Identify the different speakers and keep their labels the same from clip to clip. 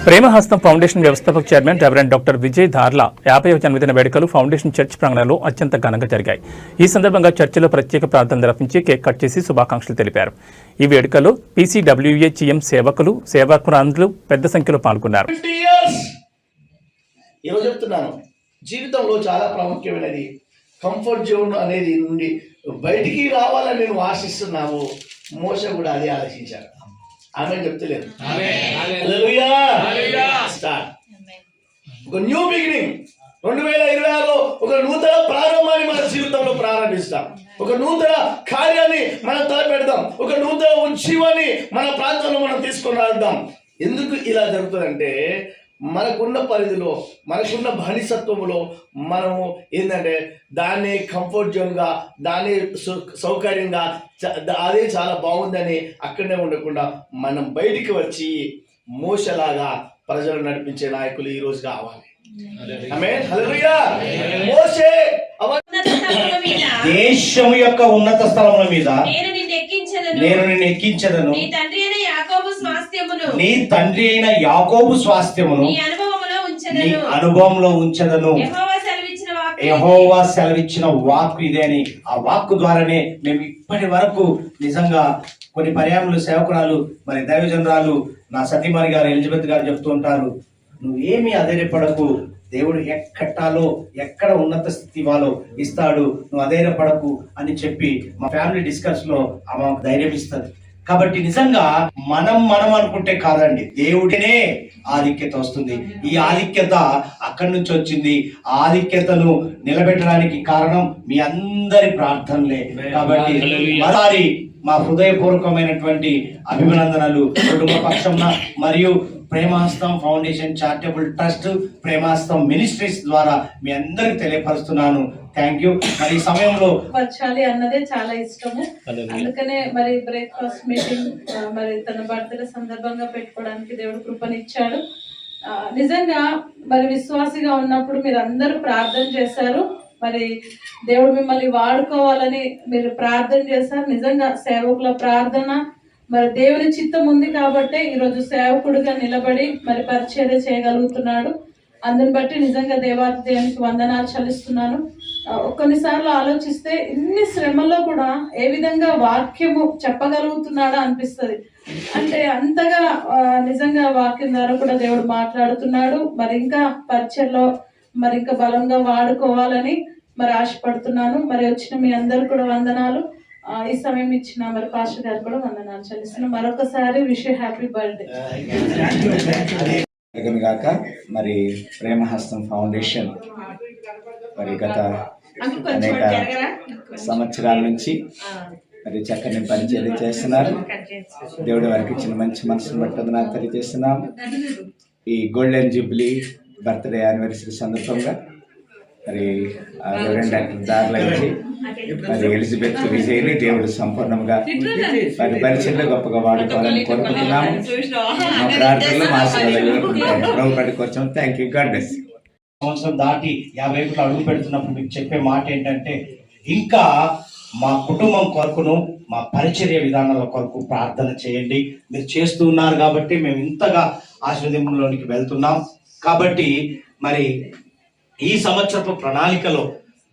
Speaker 1: Premahastam foundation వ్యవస్థాపక chairman reverend doctor Vijay Dharla 50వ జన్మదిన వేడుకలు ఫౌండేషన్ చర్చ్ ప్రాంగణంలో అత్యంత ఘనంగా జరిగాయి. ఈ సందర్భంగా చర్చిలో ప్రత్యేక ప్రార్థన నిర్వహించి కేక్ కట్ చేసి శుభాకాంక్షలు తెలిపారు. ఈ వేడుకలో PCWHM సేవకులు, సేవకురాండ్లు పెద్ద సంఖ్యలో పాల్గొన్నారు.
Speaker 2: జీవితంలో చాలా ప్రాముఖ్యమైనది కంఫర్ట్ జోన్ అనేది నుండి బయటికి రావాలని నేను ఆశిస్తున్నాము. మోసే కూడా అదే ఆలోచించారు. ఆమె చెప్తలేదు. ఒక న్యూ బిగినింగ్ 2026లో ఒక నూతన ప్రారంభాన్ని మన జీవితంలో ప్రారంభిస్తాం. ఒక నూతన కార్యాన్ని మనం తలపెడదాం. ఒక నూతన ఉజ్జీవాన్ని మన ప్రాంతంలో మనం తీసుకొని రాద్దాం. ఎందుకు ఇలా జరుగుతుందంటే మనకున్న పరిధిలో, మనకున్న బానిసత్వంలో మనము ఏంటంటే దాన్ని కంఫర్ట్ జోన్గా, దాన్ని సౌకర్యంగా, అదే చాలా బాగుందని అక్కడనే ఉండకుండా మనం బయటికి వచ్చి మోసలాగా ప్రజలు నడిపించే నాయకులు ఈ రోజు కావాలి.
Speaker 3: దేశము యొక్క ఉన్నత స్థలముల మీద నేను నిన్ను ఎక్కించదను, నీ తండ్రి అయిన యాకోబు స్వాస్థ్యమును నీ అనుభవంలో ఉంచదను. యెహోవా సెలవిచ్చిన వాక్కు ఇదే అని, ఆ వాక్కు ద్వారానే మేము ఇప్పటి వరకు నిజంగా కొన్ని పర్యాములు సేవకురాలు, మరి దైవజనరాలు నా సతీమణి గారు ఎలిజబెత్ గారు చెప్తూ ఉంటారు, నువ్వేమీ అధైర్యపడకు, దేవుడు ఎక్కటాలో ఎక్కడ ఉన్నత స్థితి ఇవ్వాలో ఇస్తాడు, నువ్వు అధైర్యపడకు అని చెప్పి మా ఫ్యామిలీ డిస్కస్ లో ఆమె ధైర్యం ఇస్తుంది. కాబట్టి నిజంగా మనం అనుకుంటే కాదండి, దేవుడినే ఆధిక్యత వస్తుంది. ఈ ఆధిక్యత అక్కడి నుంచి వచ్చింది. ఆ ఆధిక్యతను నిలబెట్టడానికి కారణం మీ అందరి ప్రార్థనలే. కాబట్టి మరోసారి మా హృదయపూర్వకమైనటువంటి అభినందనలు కుటుంబ పక్షంన మరియు Premahastam foundation charitable trust, Premahastam ministries ద్వారా మీ అందరికి తెలియపరుస్తున్నాను. Thank you. మరి ఈ సమయంలో
Speaker 4: వచ్చాలి అన్నదే చాలా ఇష్టము. అందుకనే మరి బ్రేక్ఫాస్ట్ మీటింగ్ మరి తన బర్త్డే సందర్భంగా పెట్టుకోవడానికి దేవుడు కృపనిచ్చాడు. నిజంగా మరి విశ్వాసిగా ఉన్నప్పుడు మీరు అందరూ ప్రార్థన చేశారు. మరి దేవుడు మిమ్మల్ని వాడుకోవాలని మీరు ప్రార్థన చేశారు. నిజంగా సేవకుల ప్రార్థన మరి దేవుని చిత్తం ఉంది కాబట్టి ఈరోజు సేవకుడిగా నిలబడి మరి పరిచర్య చేయగలుగుతున్నాడు. అందుని బట్టి నిజంగా దేవాది దేవునికి వందనాలు చెల్లిస్తున్నాను. కొన్నిసార్లు ఆలోచిస్తే ఇన్ని శ్రమల్లో కూడా ఏ విధంగా వాక్యము చెప్పగలుగుతున్నాడా అనిపిస్తుంది. అంటే అంతగా నిజంగా వాక్యం ద్వారా కూడా దేవుడు మాట్లాడుతున్నాడు. మరి ఇంకా పరిచర్లో మరి ఇంకా బలంగా వాడుకోవాలని మరి ఆశపడుతున్నాను. మరి వచ్చిన మీ అందరు కూడా వందనాలు. ఈ సమయం ఇచ్చిన మరి పాస్టర్ గారు కూడా వందనాలు చెల్లిస్తున్నాను. మరొకసారి విష్ యూ హ్యాపీ బర్త్డే.
Speaker 5: గాక మరి ప్రేమహస్తం ఫౌండేషన్ మరి గత అనేక సంవత్సరాల నుంచి మరి చక్కని పనిచేది చేస్తున్నారు. దేవుడి వారికి ఇచ్చిన మంచి మనసును బట్టి నాకు తెలియజేస్తున్నాం. ఈ గోల్డెన్ జూబ్లీ బర్త్డే యానివర్సరీ సందర్భంగా మరి డాక్టర్ దార్ల ఇచ్చి మరి ఎలిజబెత్ విజయ్ని దేవుడు సంపూర్ణంగా మరి పరిచయంలో గొప్పగా వాడుకోవాలని కోరుకుంటున్నాము. మా ప్రార్థనలు మా ఆశీర్వాదాలు థ్యాంక్ యూ. God bless.
Speaker 3: సంవత్సరం దాటి 50 అడుగు పెడుతున్నప్పుడు మీకు చెప్పే మాట ఏంటంటే, ఇంకా మా కుటుంబం కొరకును మా పరిచర్య విధానాల కొరకు ప్రార్థన చేయండి. మీరు చేస్తూ ఉన్నారు కాబట్టి మేము ఇంతగా ఆశీర్వాదంలోనికి వెళ్తున్నాం. కాబట్టి మరి ఈ సంవత్సరపు ప్రణాళికలో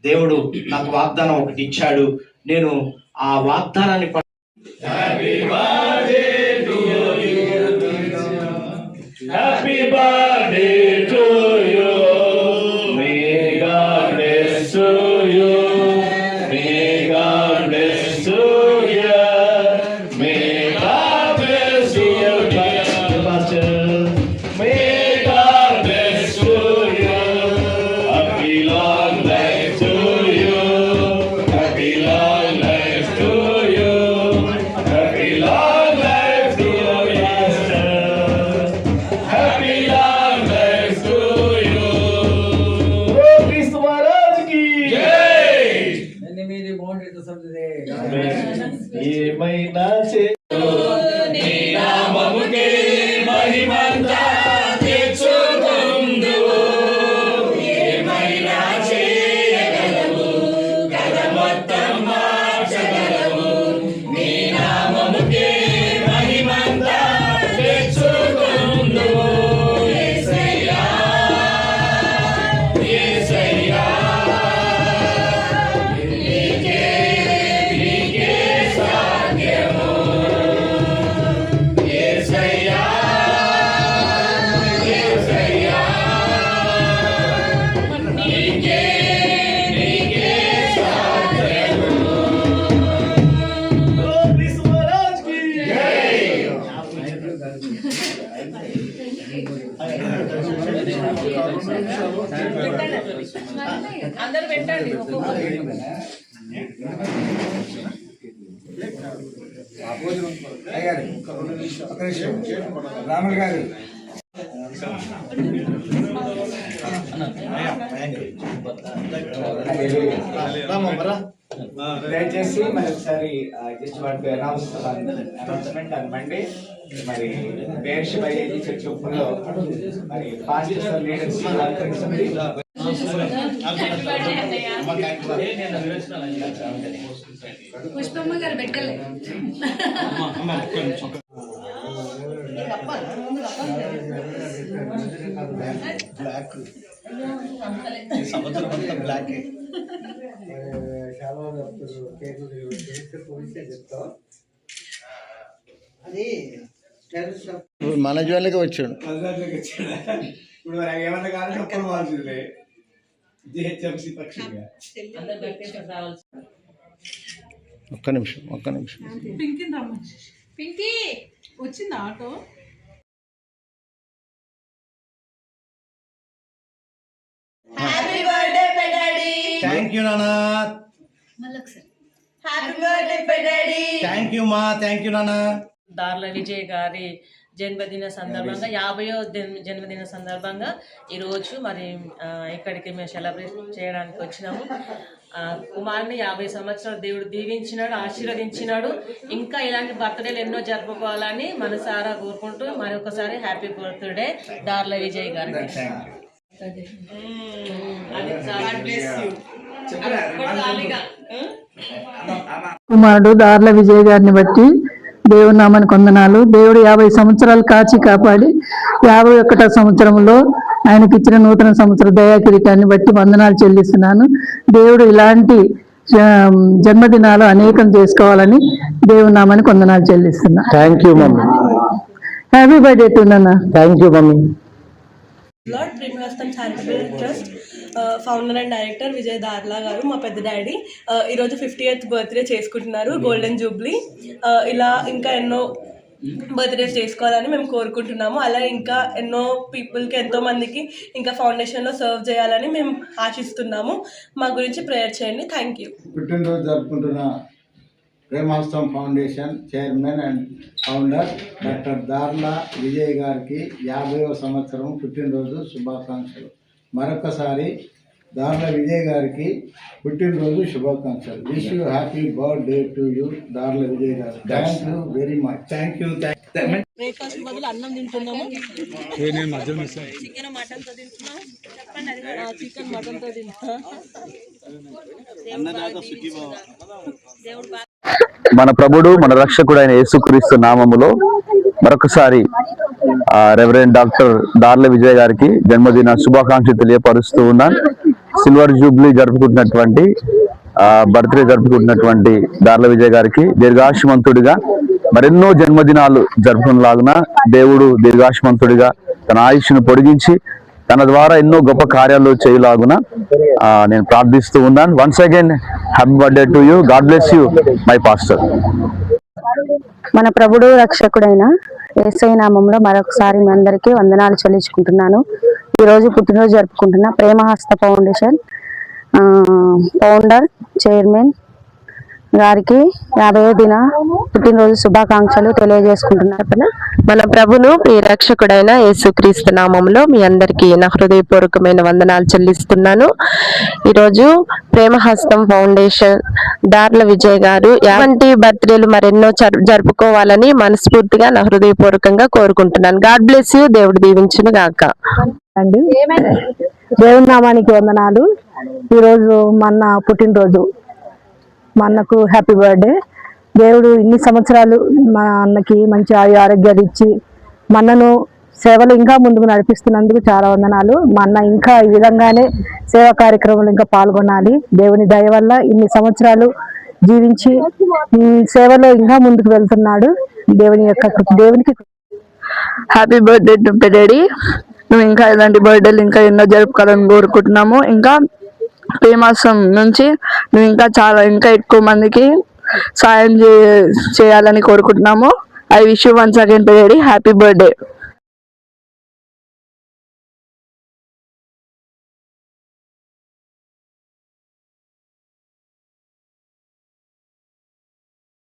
Speaker 3: దేవుడు నాకు వాగ్దానం ఒకటి ఇచ్చాడు. నేను ఆ వాగ్దానాన్ని
Speaker 2: ఏమైనా
Speaker 4: పెట్టండి
Speaker 5: రాములు గారు దయచేసి మరి ఒకసారి అనౌన్స్మెంట్ అండ్ మండే మరి బేర్షిప్ అయ్యేది చర్చ్ లో మరి పాస్టర్ లీడర్స్
Speaker 4: పుష్పమ్మ గారు పెట్టలే
Speaker 2: మన జ్వాలకి వచ్చాడు.
Speaker 5: ఇప్పుడు మరి ఏమన్నా కావాలంటే ఒప్పుకోవాల్సిందే జిహెచ్ఎంసీ పక్షంగా.
Speaker 2: ఒక్క నిమిషం
Speaker 4: పింకీ వచ్చిందా ఆటో?
Speaker 6: హ్యాపీ బర్త్డే పెడాడి.
Speaker 3: థ్యాంక్ యూ నాన్న.
Speaker 6: హ్యాపీ బర్త్డే పెడాడి.
Speaker 3: థ్యాంక్ యూ మా. థ్యాంక్ యూ నాన్న.
Speaker 7: దార్ల విజయ్ గారి జన్మదిన సందర్భంగా 50వ జన్మదిన సందర్భంగా ఈరోజు మరి ఇక్కడికి మేము సెలబ్రేట్ చేయడానికి వచ్చినాము. కుమార్ని 50 సంవత్సరాలు దేవుడు దీవించినాడు, ఆశీర్వదించినాడు. ఇంకా ఇలాంటి బర్త్డేలు ఎన్నో జరుపుకోవాలని మనసారా కోరుకుంటూ మరొకసారి హ్యాపీ బర్త్డే దార్ల విజయ్ గారికి.
Speaker 8: కుమారుడు దార్ల విజయ్ గారిని బట్టి దేవుని నామానికి వందనాలు. దేవుడు 50 సంవత్సరాలు కాచి కాపాడి 51వ సంవత్సరంలో ఆయనకి ఇచ్చిన నూతన సంవత్సర దయాకిరీటాన్ని బట్టి వందనాలు చెల్లిస్తున్నాను. దేవుడు ఇలాంటి జన్మదినాలు అనేకం చేసుకోవాలని దేవుని నామానికి వందనాలు చెల్లిస్తున్నా.
Speaker 9: Thank you mummy.
Speaker 8: Happy birthday to నాన్న.
Speaker 9: Thank you mummy.
Speaker 10: Lord Premahastam charitable trust founder and director Vijay Darla గారు మా పెద్ద డాడీ ఈరోజు 50th బర్త్డే చేసుకుంటున్నారు, గోల్డెన్ జూబ్లీ. ఇలా ఇంకా ఎన్నో బర్త్డేస్ చేసుకోవాలని మేము కోరుకుంటున్నాము. అలా ఇంకా ఎన్నో పీపుల్కి, ఎంతో మందికి ఇంకా ఫౌండేషన్లో సర్వ్ చేయాలని మేము ఆశిస్తున్నాము. మా గురించి ప్రేయర్ చేయండి. Thank you.
Speaker 11: పుట్టినరోజు జరుపుకుంటున్న Premahastam foundation chairman and founder doctor Darla Vijay గారికి 50వ సంవత్సరం పుట్టినరోజు శుభాకాంక్షలు. మరొకసారి దార్లా విజయ్ గారికి పుట్టినరోజు శుభాకాంక్షలు. Wish you happy birthday to you Darla Vijay గారు. Thank you very much. Thank you.
Speaker 10: Breakfast బదులు అన్నం తింటున్నాము. చికెన్ మటన్తో తింటున్నాము. చెప్పండి, చికెన్ మటన్తో తింటున్నాం.
Speaker 9: మన ప్రభుడు మన రక్షకుడు అయిన యేసుక్రీస్తు నామములో మరొకసారి రెవరెండ్ డాక్టర్ దార్ల విజయ్ గారికి జన్మదిన శుభాకాంక్షలు తెలియపరుస్తూ ఉన్నాను. సిల్వర్ జూబ్లీ జరుపుకుంటున్నటువంటి బర్త్డే జరుపుకుంటున్నటువంటి దార్ల విజయ్ గారికి దీర్ఘాయుష్మంతుడిగా మరెన్నో జన్మదినాలు జరుపుకునేలాగున దేవుడు దీర్ఘాయుష్మంతుడిగా తన ఆయుష్ను పొడిగించి తన ద్వారా ఎన్నో గొప్ప కార్యాలు చేయలాగున నేను ప్రార్థిస్తూ ఉన్నాను. Once again happy birthday to you. God bless you my pastor.
Speaker 12: మన ప్రభుడు రక్షకుడైన యేసయ్య నామంలో మరొకసారి మీ అందరికీ వందనాలు చెల్లించుకుంటున్నాను. ఈరోజు పుట్టినరోజు జరుపుకుంటున్న ప్రేమహస్త ఫౌండేషన్ ఫౌండర్ చైర్మన్ గారికి 50వ దిన పుట్టినరోజు శుభాకాంక్షలు తెలియజేసుకుంటున్నారు.
Speaker 13: మన ప్రభును ప్రియ రక్షకుడైన యేసుక్రీస్తు నామంలో మీ అందరికీ నా హృదయపూర్వకమైన వందనాలు చెల్లిస్తున్నాను. ఈరోజు ప్రేమహస్తం ఫౌండేషన్ దార్ల విజయ్ గారు ఎలాంటి బర్త్డేలు మరెన్నో జరుపుకోవాలని మనస్ఫూర్తిగా నా హృదయపూర్వకంగా కోరుకుంటున్నాను. God bless you. దేవుడు దీవించును గాక.
Speaker 8: అండి దేవుని నామానికి వందనాలు. ఈరోజు మన పుట్టినరోజు. మా అన్నకు హ్యాపీ బర్త్డే. దేవుడు ఇన్ని సంవత్సరాలు మా అన్నకి మంచి ఆరోగ్యాలు ఇచ్చి మనను సేవలు ఇంకా ముందుకు నడిపిస్తున్నందుకు చాలా వందనాలు. మా అన్న ఇంకా ఈ విధంగానే సేవా కార్యక్రమాలు ఇంకా పాల్గొనాలి. దేవుని దయ వల్ల ఇన్ని సంవత్సరాలు జీవించి ఈ సేవలో ఇంకా ముందుకు వెళ్తున్నాడు. దేవునికి
Speaker 13: హ్యాపీ బర్త్డే టు డాడీ. నువ్వు ఇంకా ఇలాంటి బర్త్డేలు ఇంకా ఎన్నో జరుపుకోవాలని కోరుకుంటున్నాము. ఇంకా ప్రేమాసం నుంచి నువ్వు ఇంకా ఎక్కువ మందికి సాయం చేయాలని కోరుకుంటున్నాము. I wish you once again daddy happy birthday.